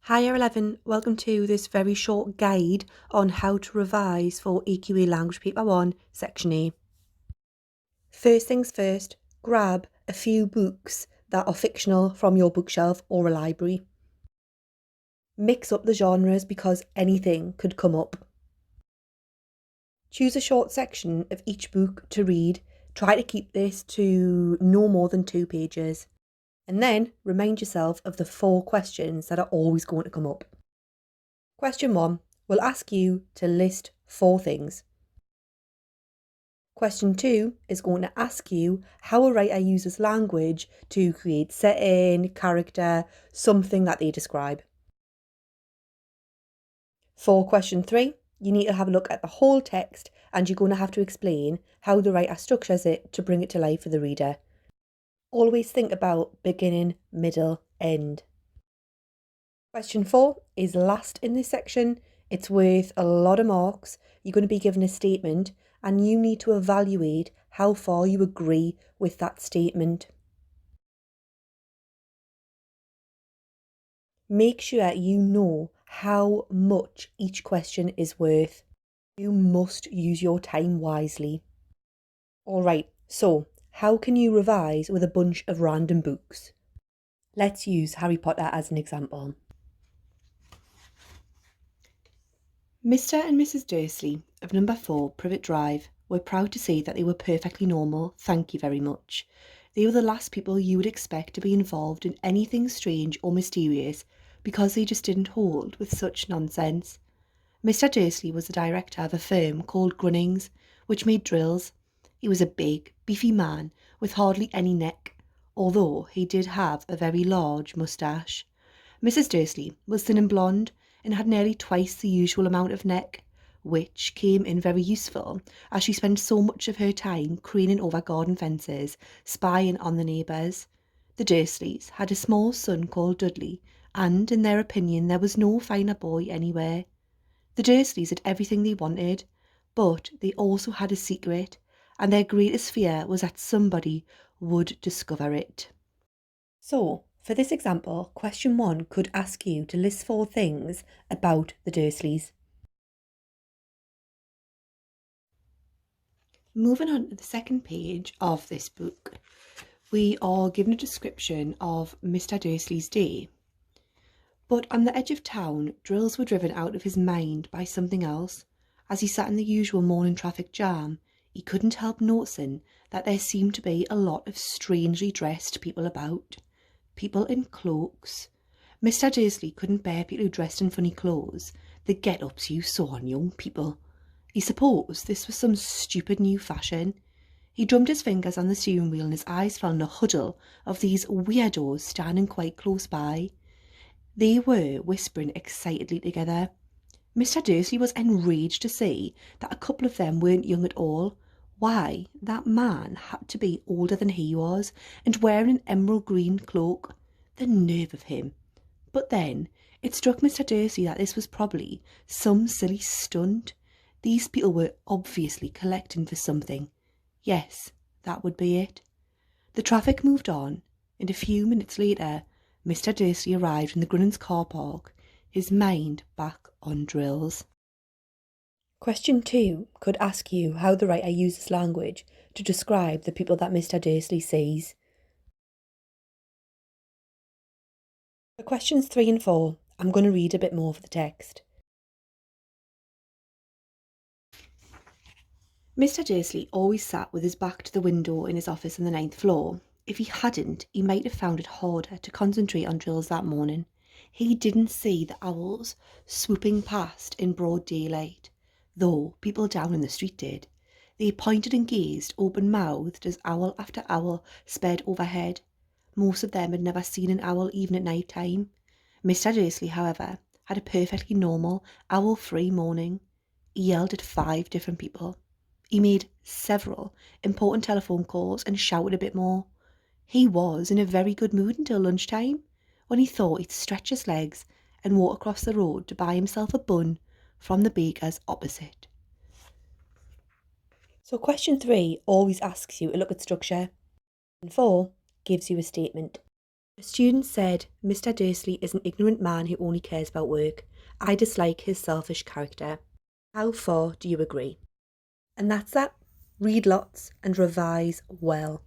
Hi Year 11, welcome to this very short guide on how to revise for AQA Language Paper 1, Section A. First things first, grab a few books that are fictional from your bookshelf or a library. Mix up the genres because anything could come up. Choose a short section of each book to read. Try to keep this to no more than 2 pages. And then remind yourself of the 4 questions that are always going to come up. Question 1 will ask you to list 4 things. Question 2 is going to ask you how a writer uses language to create setting, character, something that they describe. For question 3, you need to have a look at the whole text and you're going to have to explain how the writer structures it to bring it to life for the reader. Always think about beginning, middle, end. Question 4 is last in this section. It's worth a lot of marks. You're going to be given a statement and you need to evaluate how far you agree with that statement. Make sure you know how much each question is worth. You must use your time wisely. Alright, so how can you revise with a bunch of random books? Let's use Harry Potter as an example. Mr. and Mrs. Dursley of number 4 Privet Drive were proud to say that they were perfectly normal, thank you very much. They were the last people you would expect to be involved in anything strange or mysterious because they just didn't hold with such nonsense. Mr. Dursley was the director of a firm called Grunnings, which made drills. He was a big, beefy man with hardly any neck, although he did have a very large moustache. Mrs. Dursley was thin and blonde and had nearly twice the usual amount of neck, which came in very useful as she spent so much of her time craning over garden fences, spying on the neighbours. The Dursleys had a small son called Dudley, and in their opinion there was no finer boy anywhere. The Dursleys had everything they wanted, but they also had a secret, and their greatest fear was that somebody would discover it. So, for this example, question 1 could ask you to list 4 things about the Dursleys. Moving on to the second page of this book, we are given a description of Mr. Dursley's day. But on the edge of town, Drills were driven out of his mind by something else. As he sat in the usual morning traffic jam, he couldn't help noticing that there seemed to be a lot of strangely dressed people about. People in cloaks. Mr. Dursley couldn't bear people who dressed in funny clothes, the get-ups you saw on young people. He supposed this was some stupid new fashion. He drummed his fingers on the steering wheel and his eyes fell on a huddle of these weirdos standing quite close by. They were whispering excitedly together. Mr. Dursley was enraged to see that a couple of them weren't young at all. Why, that man had to be older than he was, and wearing an emerald green cloak. The nerve of him. But then, it struck Mr. Dursley that this was probably some silly stunt. These people were obviously collecting for something. Yes, that would be it. The traffic moved on, and a few minutes later, Mr. Dursley arrived in the Grunnings car park, his mind back on drills. Question 2 could ask you how the writer uses language to describe the people that Mr. Dursley sees. For questions 3 and 4, I'm going to read a bit more of the text. Mr. Dursley always sat with his back to the window in his office on the 9th floor. If he hadn't, he might have found it harder to concentrate on drills that morning. He didn't see the owls swooping past in broad daylight, though people down in the street did. They pointed and gazed open-mouthed as owl after owl sped overhead. Most of them had never seen an owl even at night time. Mr. Dursley, however, had a perfectly normal, owl-free morning. He yelled at 5 different people. He made several important telephone calls and shouted a bit more. He was in a very good mood until lunchtime, when he thought he'd stretch his legs and walk across the road to buy himself a bun from the baker's opposite. So question 3 always asks you to look at structure, and 4 gives you a statement. A student said, Mr. Dursley is an ignorant man who only cares about work. I dislike his selfish character. How far do you agree? And that's that. Read lots and revise well.